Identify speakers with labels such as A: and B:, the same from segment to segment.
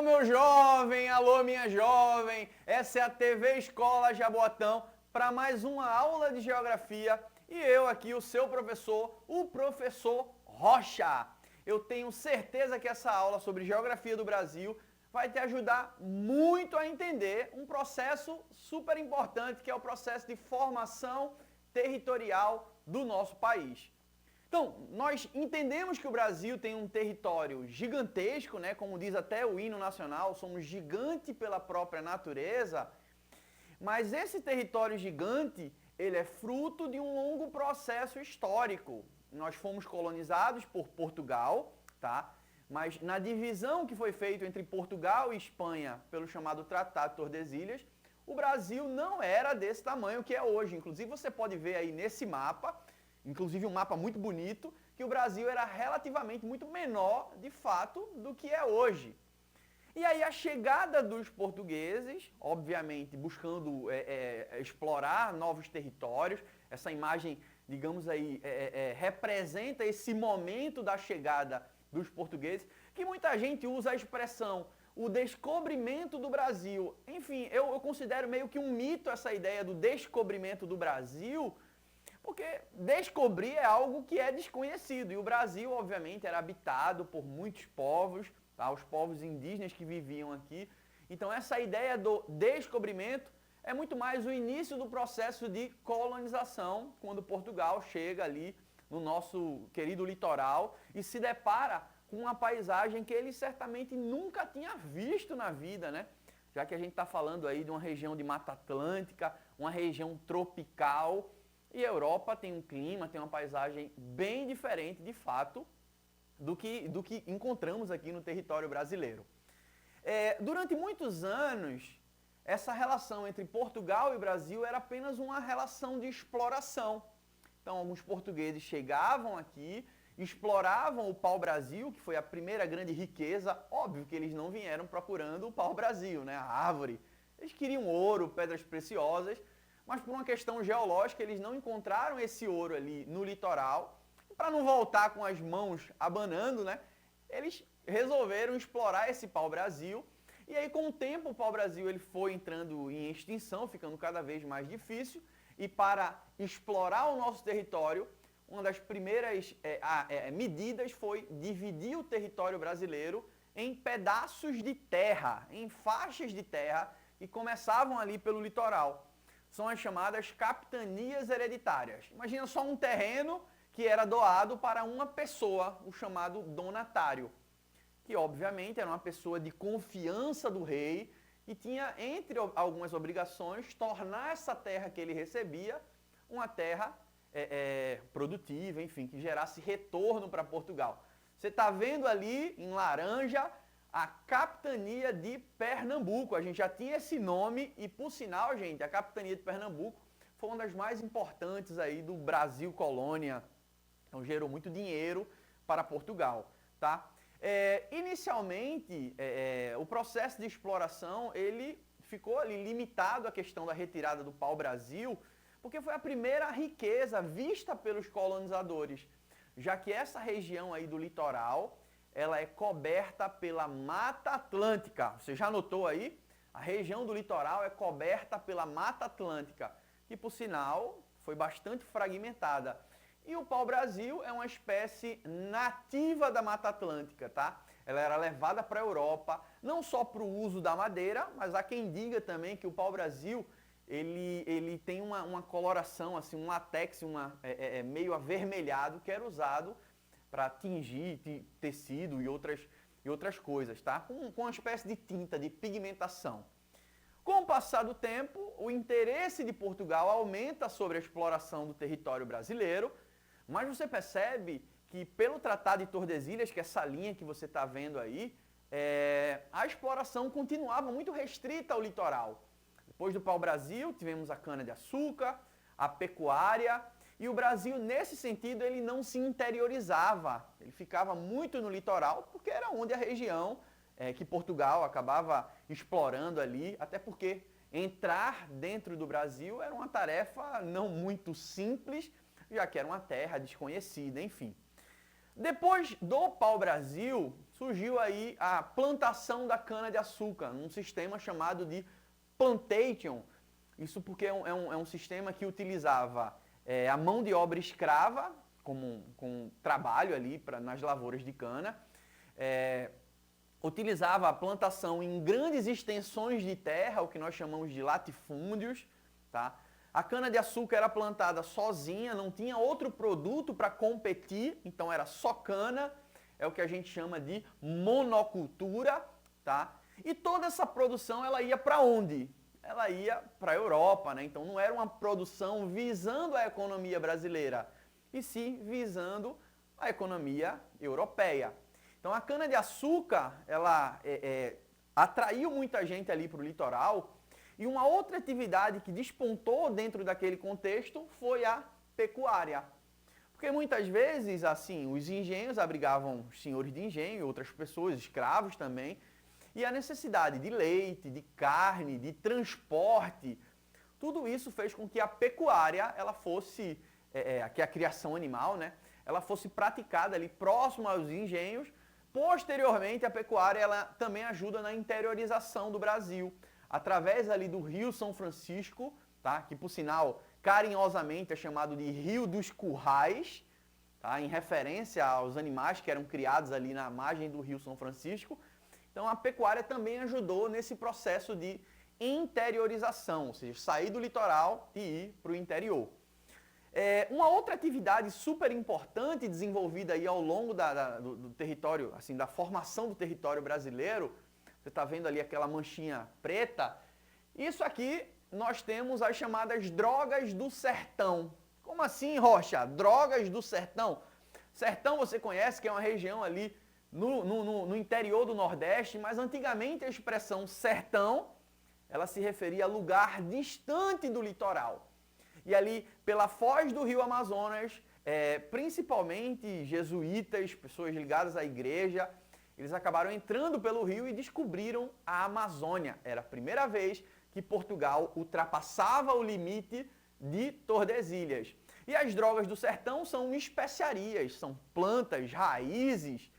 A: meu jovem, alô minha jovem, essa é a TV Escola Jaboatão para mais uma aula de Geografia e eu aqui, o seu professor, o professor Rocha. Eu tenho certeza que essa aula sobre Geografia do Brasil vai te ajudar muito a entender um processo super importante que é o processo de formação territorial do nosso país. Então, nós entendemos que o Brasil tem um território gigantesco, né? Como diz até o hino nacional, somos gigante pela própria natureza, mas esse território gigante, ele é fruto de um longo processo histórico. Nós fomos colonizados por Portugal, tá? Mas na divisão que foi feita entre Portugal e Espanha, pelo chamado Tratado de Tordesilhas, o Brasil não era desse tamanho que é hoje. Inclusive, você pode ver aí nesse mapa, inclusive um mapa muito bonito, que o Brasil era relativamente muito menor, de fato, do que é hoje. E aí a chegada dos portugueses, obviamente buscando explorar novos territórios, essa imagem, digamos aí, representa esse momento da chegada dos portugueses, que muita gente usa a expressão o descobrimento do Brasil. Enfim, eu considero meio que um mito essa ideia do descobrimento do Brasil, porque descobrir é algo que é desconhecido. E o Brasil, obviamente, era habitado por muitos povos, tá? Os povos indígenas que viviam aqui. Então, essa ideia do descobrimento é muito mais o início do processo de colonização, quando Portugal chega ali no nosso querido litoral e se depara com uma paisagem que ele certamente nunca tinha visto na vida, né? Já que a gente está falando aí de uma região de Mata Atlântica, uma região tropical. E a Europa tem um clima, tem uma paisagem bem diferente, de fato, do que encontramos aqui no território brasileiro. Durante muitos anos, essa relação entre Portugal e Brasil era apenas uma relação de exploração. Então, alguns portugueses chegavam aqui, exploravam o pau-brasil, que foi a primeira grande riqueza. Óbvio que eles não vieram procurando o pau-brasil, né? A árvore. Eles queriam ouro, pedras preciosas, mas por uma questão geológica eles não encontraram esse ouro ali no litoral. Para não voltar com as mãos abanando, né, eles resolveram explorar esse pau-brasil. E aí, com o tempo, o pau-brasil ele foi entrando em extinção, ficando cada vez mais difícil. E para explorar o nosso território, uma das primeiras medidas foi dividir o território brasileiro em pedaços de terra, em faixas de terra, que começavam ali pelo litoral. São as chamadas capitanias hereditárias. Imagina só um terreno que era doado para uma pessoa, o chamado donatário, que obviamente era uma pessoa de confiança do rei e tinha, entre algumas obrigações, tornar essa terra que ele recebia uma terra produtiva, enfim, que gerasse retorno para Portugal. Você está vendo ali, em laranja, a Capitania de Pernambuco. A gente já tinha esse nome e, por sinal, gente, a Capitania de Pernambuco foi uma das mais importantes aí do Brasil colônia. Então, gerou muito dinheiro para Portugal, tá? Inicialmente, o processo de exploração, ele ficou ali limitado à questão da retirada do pau-brasil, porque foi a primeira riqueza vista pelos colonizadores, já que essa região aí do litoral, ela é coberta pela Mata Atlântica. Você já notou aí? A região do litoral é coberta pela Mata Atlântica, que, por sinal, foi bastante fragmentada. E o pau-brasil é uma espécie nativa da Mata Atlântica, tá? Ela era levada para a Europa, não só para o uso da madeira, mas há quem diga também que o pau-brasil ele tem uma coloração, assim, um látex meio avermelhado, que era usado para tingir tecido e outras coisas, tá? Com uma espécie de tinta, de pigmentação. Com o passar do tempo, o interesse de Portugal aumenta sobre a exploração do território brasileiro, mas você percebe que pelo Tratado de Tordesilhas, que é essa linha que você está vendo aí, a exploração continuava muito restrita ao litoral. Depois do pau-brasil, tivemos a cana-de-açúcar, a pecuária. E o Brasil, nesse sentido, ele não se interiorizava, ele ficava muito no litoral, porque era onde a região que Portugal acabava explorando ali, até porque entrar dentro do Brasil era uma tarefa não muito simples, já que era uma terra desconhecida, enfim. Depois do pau-brasil, surgiu aí a plantação da cana-de-açúcar, num sistema chamado de plantation. Isso porque é um sistema que utilizava a mão de obra escrava, com trabalho ali nas lavouras de cana, utilizava a plantação em grandes extensões de terra, o que nós chamamos de latifúndios, tá? A cana-de-açúcar era plantada sozinha, não tinha outro produto para competir, então era só cana, é o que a gente chama de monocultura, tá? E toda essa produção ela ia para onde? Ela ia para a Europa, né? Então não era uma produção visando a economia brasileira, e sim visando a economia europeia. Então a cana-de-açúcar, ela atraiu muita gente ali para o litoral, e uma outra atividade que despontou dentro daquele contexto foi a pecuária. Porque muitas vezes, assim, os engenhos abrigavam os senhores de engenho, outras pessoas, escravos também, e a necessidade de leite, de carne, de transporte, tudo isso fez com que a pecuária, ela fosse, que é a criação animal, né, ela fosse praticada ali próximo aos engenhos. Posteriormente, a pecuária ela também ajuda na interiorização do Brasil, através ali do Rio São Francisco, tá, que por sinal, carinhosamente é chamado de Rio dos Currais, tá, em referência aos animais que eram criados ali na margem do Rio São Francisco. Então a pecuária também ajudou nesse processo de interiorização, ou seja, sair do litoral e ir para o interior. Uma outra atividade super importante desenvolvida aí ao longo do território, assim, da formação do território brasileiro, você está vendo ali aquela manchinha preta, isso aqui nós temos as chamadas drogas do sertão. Como assim, Rocha? Drogas do sertão? Sertão você conhece que é uma região ali no interior do Nordeste, mas antigamente a expressão sertão, ela se referia a lugar distante do litoral. E ali, pela foz do rio Amazonas, principalmente jesuítas, pessoas ligadas à igreja, eles acabaram entrando pelo rio e descobriram a Amazônia. Era a primeira vez que Portugal ultrapassava o limite de Tordesilhas. E as drogas do sertão são especiarias, são plantas, raízes,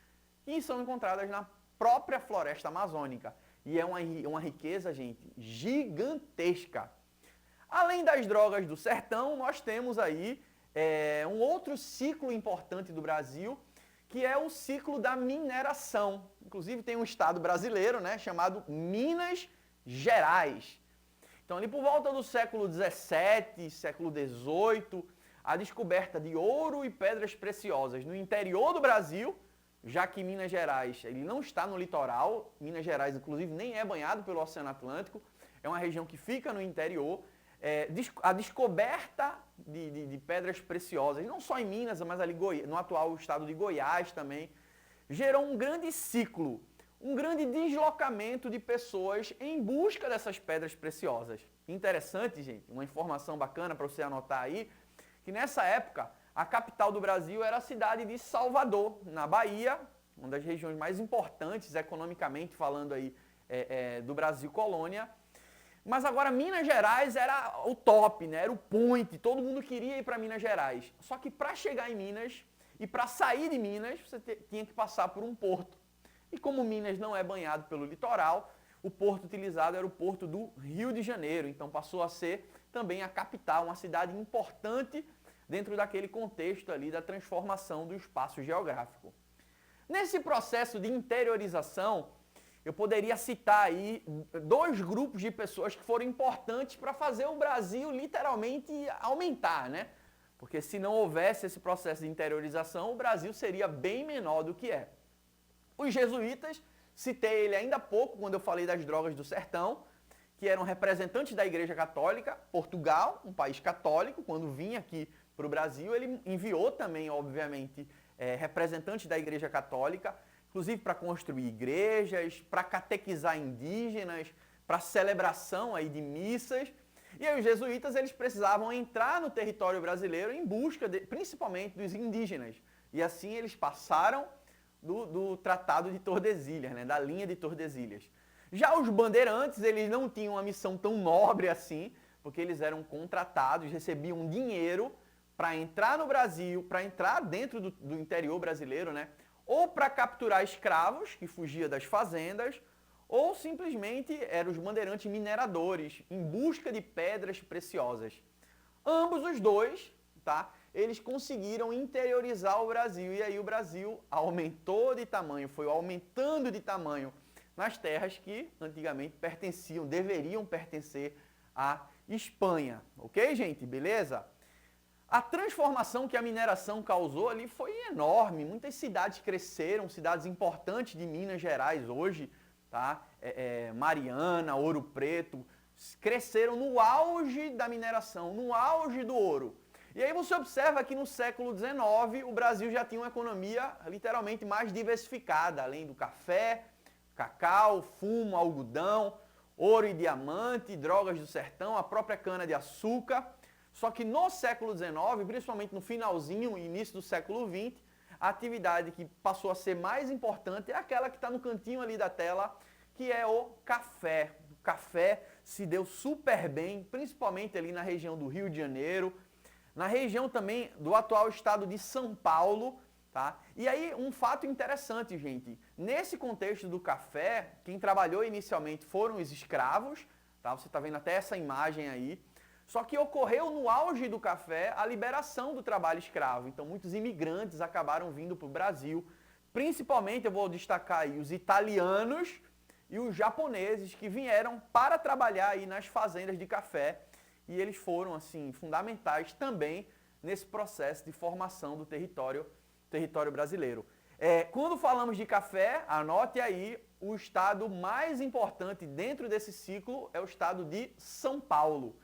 A: que são encontradas na própria floresta amazônica. E é uma riqueza, gente, gigantesca. Além das drogas do sertão, nós temos aí um outro ciclo importante do Brasil, que é o ciclo da mineração. Inclusive tem um estado brasileiro, né, chamado Minas Gerais. Então ali por volta do século XVII, século XVIII, a descoberta de ouro e pedras preciosas no interior do Brasil, já que Minas Gerais ele não está no litoral, Minas Gerais inclusive nem é banhado pelo Oceano Atlântico, é uma região que fica no interior. A descoberta de pedras preciosas, não só em Minas, mas ali no atual estado de Goiás também, gerou um grande ciclo, um grande deslocamento de pessoas em busca dessas pedras preciosas. Interessante, gente, uma informação bacana para você anotar aí, que nessa época a capital do Brasil era a cidade de Salvador, na Bahia, uma das regiões mais importantes economicamente falando aí do Brasil colônia. Mas agora Minas Gerais era o top, né? Era o point, todo mundo queria ir para Minas Gerais. Só que para chegar em Minas e para sair de Minas, você tinha que passar por um porto. E como Minas não é banhado pelo litoral, o porto utilizado era o porto do Rio de Janeiro. Então passou a ser também a capital, uma cidade importante dentro daquele contexto ali da transformação do espaço geográfico. Nesse processo de interiorização, eu poderia citar aí dois grupos de pessoas que foram importantes para fazer o Brasil literalmente aumentar, né? Porque se não houvesse esse processo de interiorização, o Brasil seria bem menor do que é. Os jesuítas, citei ele ainda há pouco quando eu falei das drogas do sertão, que eram representantes da Igreja Católica. Portugal, um país católico, quando vinha aqui para o Brasil, ele enviou também, obviamente, representantes da Igreja Católica, inclusive para construir igrejas, para catequizar indígenas, para celebração aí de missas. E aí os jesuítas eles precisavam entrar no território brasileiro em busca, principalmente dos indígenas. E assim eles passaram do Tratado de Tordesilhas, né, da linha de Tordesilhas. Já os bandeirantes, eles não tinham uma missão tão nobre assim, porque eles eram contratados, recebiam dinheiro para entrar no Brasil, para entrar dentro do interior brasileiro, né? Ou para capturar escravos que fugiam das fazendas, ou simplesmente eram os bandeirantes mineradores em busca de pedras preciosas. Ambos os dois, tá? Eles conseguiram interiorizar o Brasil e aí o Brasil aumentou de tamanho, foi aumentando de tamanho nas terras que antigamente pertenciam, deveriam pertencer à Espanha. Ok, gente? Beleza? A transformação que a mineração causou ali foi enorme. Muitas cidades cresceram, cidades importantes de Minas Gerais hoje, tá? Mariana, Ouro Preto, cresceram no auge da mineração, no auge do ouro. E aí você observa que no século XIX o Brasil já tinha uma economia literalmente mais diversificada, além do café, cacau, fumo, algodão, ouro e diamante, drogas do sertão, a própria cana-de-açúcar. Só que no século XIX, principalmente no finalzinho e início do século XX, a atividade que passou a ser mais importante é aquela que está no cantinho ali da tela, que é o café. O café se deu super bem, principalmente ali na região do Rio de Janeiro, na região também do atual estado de São Paulo, tá? E aí um fato interessante, gente, nesse contexto do café, quem trabalhou inicialmente foram os escravos, tá? Você está vendo até essa imagem aí. Só que ocorreu no auge do café a liberação do trabalho escravo. Então muitos imigrantes acabaram vindo para o Brasil. Principalmente eu vou destacar aí os italianos e os japoneses que vieram para trabalhar aí nas fazendas de café. E eles foram assim fundamentais também nesse processo de formação do território brasileiro. Quando falamos de café, anote aí, o estado mais importante dentro desse ciclo é o estado de São Paulo.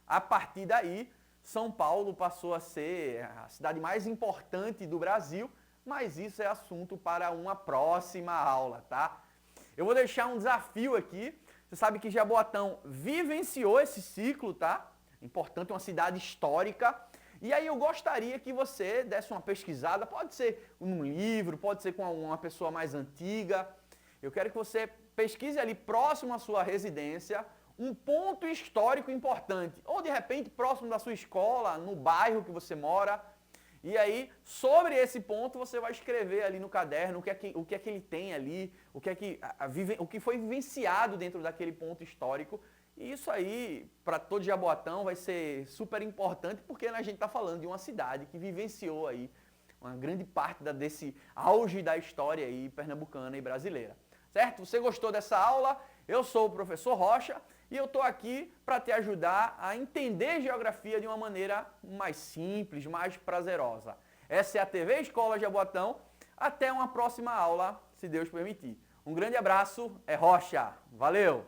A: A partir daí, São Paulo passou a ser a cidade mais importante do Brasil, mas isso é assunto para uma próxima aula, tá? Eu vou deixar um desafio aqui. Você sabe que Jaboatão vivenciou esse ciclo, tá? Importante, uma cidade histórica. E aí eu gostaria que você desse uma pesquisada, pode ser num livro, pode ser com uma pessoa mais antiga. Eu quero que você pesquise ali próximo à sua residência um ponto histórico importante, ou de repente próximo da sua escola, no bairro que você mora. E aí, sobre esse ponto, você vai escrever ali no caderno o que é que ele tem ali, o que foi vivenciado dentro daquele ponto histórico. E isso aí, para todo Jaboatão, vai ser super importante, porque a gente está falando de uma cidade que vivenciou aí uma grande parte desse auge da história aí pernambucana e brasileira. Certo? Você gostou dessa aula? Eu sou o professor Rocha e eu estou aqui para te ajudar a entender geografia de uma maneira mais simples, mais prazerosa. Essa é a TV Escola Jaboatão. Até uma próxima aula, se Deus permitir. Um grande abraço, é Rocha. Valeu!